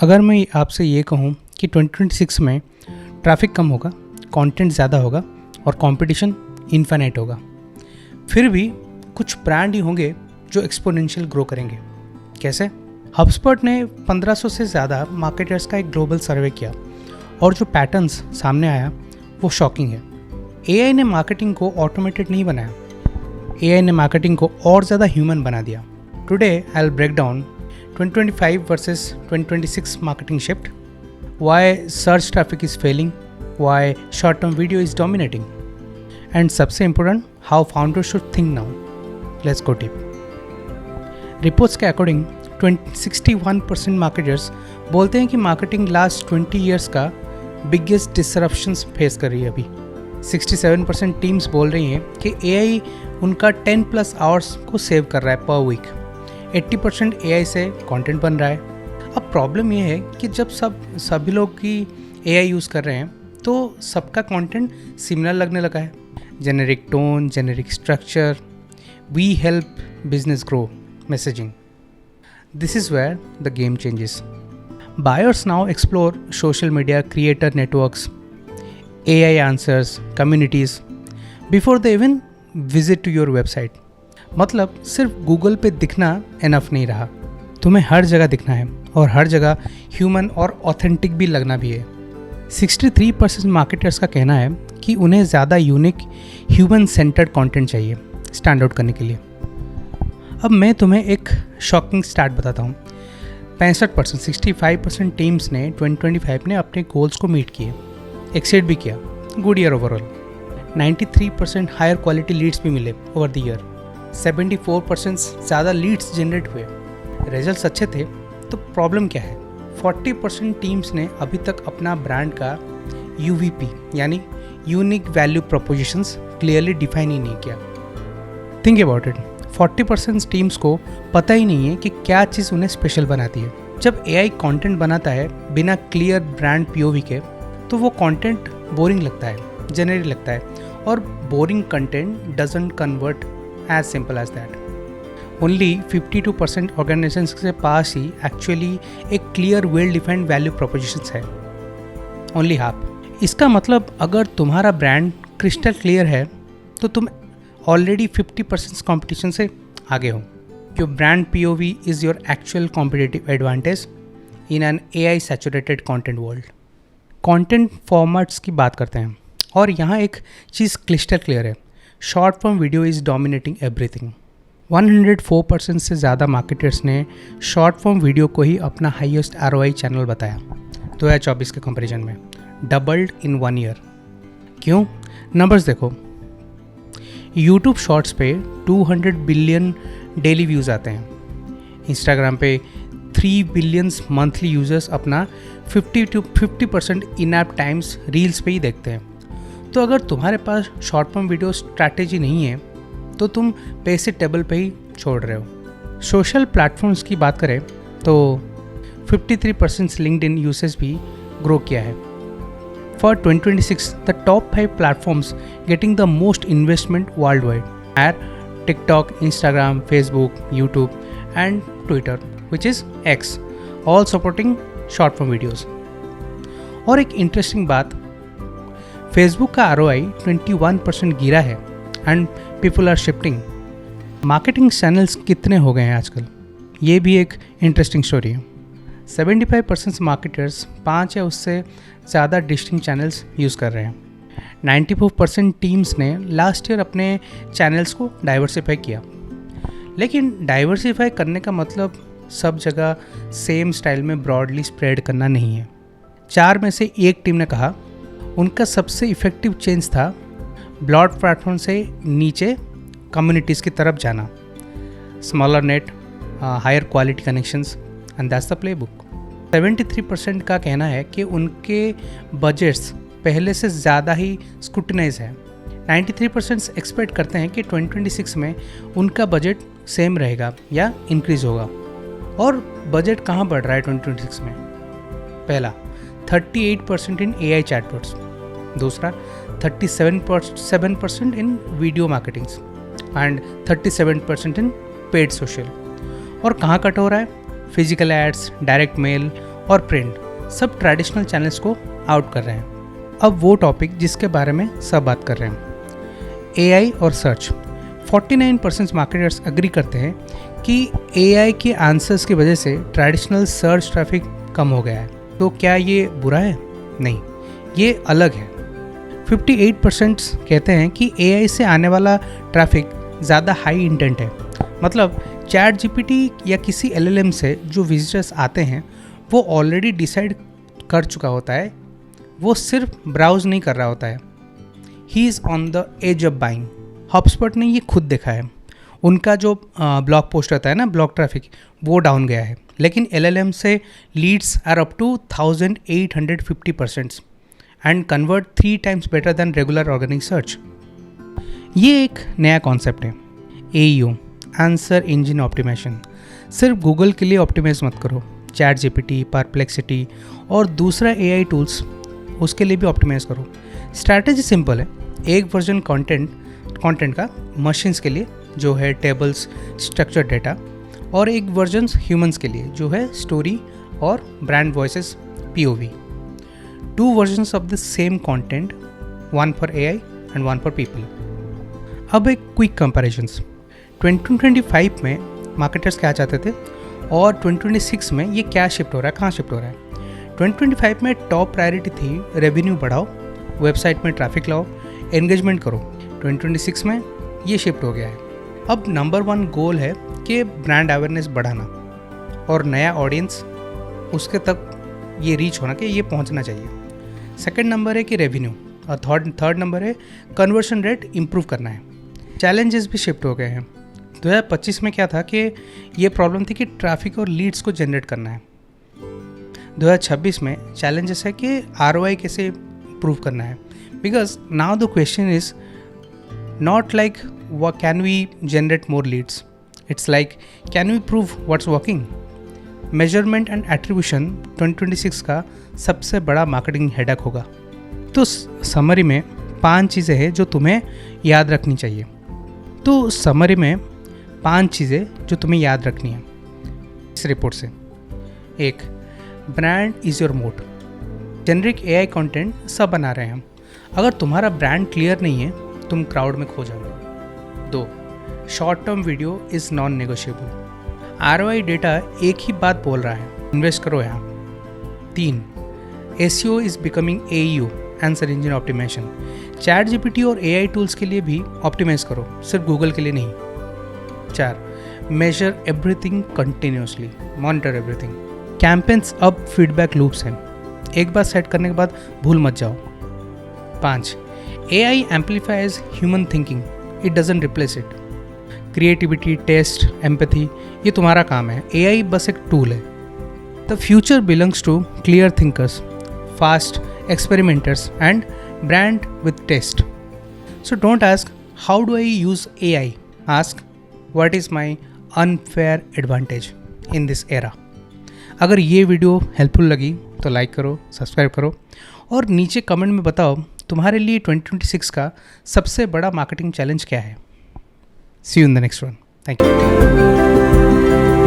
अगर मैं आपसे ये कहूँ कि 2026 में ट्रैफिक कम होगा, कंटेंट ज़्यादा होगा और कंपटीशन इनफाइनाइट होगा, फिर भी कुछ ब्रांड ही होंगे जो एक्सपोनेंशियल ग्रो करेंगे। कैसे? हबस्पॉट ने 1500 से ज़्यादा मार्केटर्स का एक ग्लोबल सर्वे किया और जो पैटर्न्स सामने आया वो शॉकिंग है। एआई ने मार्केटिंग को ऑटोमेटेड नहीं बनाया, एआई ने मार्केटिंग को और ज़्यादा ह्यूमन बना दिया। Today I will break down 2025 versus 2026 marketing shift, why search traffic is failing, why short-term video is dominating, and सबसे important, how founders should think now. Let's go deep. Reports के according 61% marketers बोलते हैं कि marketing last 20 years का biggest disruptions face कर रही है अभी। 67% टीम्स बोल रही हैं कि एआई उनका 10+ आवर्स को सेव कर रहा है पर वीक। 80% एआई से कंटेंट बन रहा है। अब प्रॉब्लम ये है कि जब सभी लोग की एआई यूज़ कर रहे हैं तो सबका कंटेंट सिमिलर लगने लगा है। Generic tone, generic structure, we help business grow messaging. This is where the game changes. Buyers now explore social media, creator networks, AI answers, communities before they even visit to your website. मतलब सिर्फ Google पे दिखना enough नहीं रहा, तुम्हें हर जगह दिखना है और हर जगह ह्यूमन और ऑथेंटिक भी लगना भी है। 63% मार्केटर्स का कहना है कि उन्हें ज़्यादा यूनिक ह्यूमन सेंटर्ड कंटेंट चाहिए स्टैंड आउट करने के लिए। अब मैं तुम्हें एक शॉकिंग स्टार्ट बताता हूँ। 65% टीम्स ने 2025 ने अपने गोल्स को मीट किए, एक्सीड भी किया। Good year overall. 93% higher quality leads भी मिले ओवर द ईयर। 74% ज़्यादा लीड्स जनरेट हुए। रिजल्ट्स अच्छे थे तो प्रॉब्लम क्या है? 40% टीम्स ने अभी तक अपना ब्रांड का यूवीपी यानी unique value propositions clearly define ही नहीं किया। थिंक अबाउट इट, 40% टीम्स को पता ही नहीं है कि क्या चीज़ उन्हें स्पेशल बनाती है। जब एआई कंटेंट बनाता है बिना क्लियर ब्रांड पीओवी के तो वो कंटेंट बोरिंग लगता है, जेनरिक लगता है, और boring content doesn't convert as simple as that. Only 52% organizations के पास ही एक्चुअली एक clear well defined value propositions है। Only half. इसका मतलब अगर तुम्हारा ब्रांड क्रिस्टल क्लियर है तो तुम ऑलरेडी 50% कॉम्पिटिशन से आगे हो। Your brand POV is your actual competitive advantage in an AI saturated content world. Content formats की बात करते हैं और यहाँ एक चीज़ क्रिस्टल क्लियर है, short form video is dominating everything. 104% से ज़्यादा मार्केटर्स ने शॉर्ट फॉर्म वीडियो को ही अपना हाईएस्ट ROI चैनल बताया 2024 के कंपैरिजन में, डबल्ड इन 1 ईयर। क्यों? नंबर्स देखो। यूट्यूब शॉर्ट्स पे 200 बिलियन डेली व्यूज़ आते हैं। इंस्टाग्राम पे 3 बिलियन मंथली यूजर्स अपना 50% इन ऐप टाइम्स रील्स पे ही देखते हैं। तो अगर तुम्हारे पास शॉर्ट फॉर्म वीडियो स्ट्रैटेजी नहीं है तो तुम पैसे टेबल पे ही छोड़ रहे हो। सोशल प्लेटफॉर्म्स की बात करें तो 53% लिंक्डइन यूसेज भी ग्रो किया है। For 2026 the top 5 platforms getting the most investment world wide are TikTok, Instagram, Facebook, YouTube and Twitter which is X, all supporting short form videos. और एक इंटरेस्टिंग बात, फेसबुक का ROI 21% गिरा है and people are shifting. Marketing channels कितने हो गए हैं आजकल, ये भी एक इंटरेस्टिंग स्टोरी है। 75% मार्केटर्स 5 या उससे ज़्यादा डिस्टिंक्ट चैनल्स यूज़ कर रहे हैं। 94% टीम्स ने लास्ट ईयर अपने चैनल्स को डाइवर्सिफाई किया। लेकिन डाइवर्सिफाई करने का मतलब सब जगह सेम स्टाइल में ब्रॉडली स्प्रेड करना नहीं है। 4 में से एक टीम ने कहा उनका सबसे इफ़ेक्टिव चेंज था ब्लॉग प्लेटफॉर्म से नीचे कम्युनिटीज़ की तरफ जाना, smaller net, higher quality connections, and that's the playbook. 73% का कहना है कि उनके बजट्स पहले से ज़्यादा ही स्क्रूटिनाइज है। 93% एक्सपेक्ट करते हैं कि 2026 में उनका बजट सेम रहेगा या इंक्रीज़ होगा। और बजट कहाँ बढ़ रहा है 2026 में? पहला, 38% इन AI चैटबॉट्स। दूसरा, 37% in video marketings and 37% in paid social. और कहाँ कट हो रहा है? फिजिकल एड्स, डायरेक्ट मेल और प्रिंट सब ट्रेडिशनल चैनल्स को आउट कर रहे हैं। अब वो टॉपिक जिसके बारे में सब बात कर रहे हैं, एआई और सर्च। 49% मार्केटर्स एग्री करते हैं कि एआई के आंसर्स की वजह से ट्रेडिशनल सर्च ट्रैफिक कम हो गया है। तो क्या ये बुरा है? नहीं, ये अलग है। 58% कहते हैं कि एआई से आने वाला ट्रैफिक ज़्यादा हाई इंटेंट है। मतलब चैट जीपीटी या किसी एलएलएम से जो विजिटर्स आते हैं वो ऑलरेडी डिसाइड कर चुका होता है, वो सिर्फ ब्राउज नहीं कर रहा होता है। He is on the edge of buying. HubSpot ने ये खुद देखा है, उनका जो ब्लॉग पोस्ट रहता है ना, ब्लॉग ट्रैफिक, वो डाउन गया है, लेकिन एलएलएम से leads are up to 1850% and convert 3 times better than regular organic search. ये एक नया कॉन्सेप्ट है, AEO, आंसर इंजन ऑप्टिमाइजेशन। सिर्फ गूगल के लिए ऑप्टिमाइज मत करो, चैट जीपीटी, परप्लेक्सिटी और दूसरा AI टूल्स, उसके लिए भी ऑप्टिमाइज करो। स्ट्रैटेजी सिंपल है, एक वर्जन कंटेंट का मशीन्स के लिए जो है टेबल्स, स्ट्रक्चर्ड डेटा, और एक वर्जन ह्यूमंस के लिए जो है स्टोरी और brand voices, POV। 2 versions of the same content, one for AI and one for people। अब एक क्विक कंपैरिजन्स। 2025 में मार्केटर्स क्या चाहते थे और 2026 में ये क्या शिफ्ट हो रहा है, कहाँ शिफ्ट हो रहा है। 2025 में टॉप प्रायोरिटी थी रेवेन्यू बढ़ाओ, वेबसाइट में ट्रैफिक लाओ, एंगेजमेंट करो। 2026 में ये शिफ्ट हो गया है। अब नंबर 1 गोल है कि ब्रांड अवेयरनेस बढ़ाना और नया ऑडियंस उसके तक ये रीच होना कि ये पहुंचना चाहिए। सेकंड नंबर है कि रेवेन्यू, और थर्ड नंबर है कन्वर्शन रेट इम्प्रूव करना है। चैलेंजेस भी शिफ्ट हो गए हैं। 2025 में क्या था कि ये प्रॉब्लम थी कि ट्रैफिक और लीड्स को जनरेट करना है। 2026 में चैलेंजेस है कि ROI कैसे इम्प्रूव करना है, because now the question is not like can we generate more leads, it's like can we prove what's working. Measurement and attribution 2026 का सबसे बड़ा मार्केटिंग हेडेक होगा। तो समरी में 5 चीज़ें हैं जो तुम्हें याद रखनी चाहिए। तो समरी में 5 चीज़ें जो तुम्हें याद रखनी है इस रिपोर्ट से। 1, ब्रांड इज़ योर मोट। जेनरिक AI कंटेंट सब बना रहे हैं हम, अगर तुम्हारा ब्रांड क्लियर नहीं है तुम क्राउड में खो जाओगे। 2, short term video is non negotiable. ROI data एक ही बात बोल रहा है, इन्वेस्ट करो यहाँ। 3, SEO is becoming AEO, answer engine optimisation. ChatGPT और AI टूल्स के लिए भी ऑप्टिमाइज करो, सिर्फ गूगल के लिए नहीं। 4, measure everything continuously, monitor everything. Campaigns अब फीडबैक लूप्स हैं, एक बार सेट करने के बाद भूल मत जाओ। 5, AI amplifies human thinking, it doesn't replace it. Creativity, taste, empathy, ये तुम्हारा काम है, AI बस एक टूल है। The future belongs to clear thinkers, fast experimenters and brand with taste. So don't ask how do I use AI, ask what is my unfair advantage in this era। अगर ये video helpful लगी तो like करो, subscribe करो और नीचे comment में बताओ तुम्हारे लिए 2026 का सबसे बड़ा मार्केटिंग चैलेंज क्या है। See you in the next one. Thank you.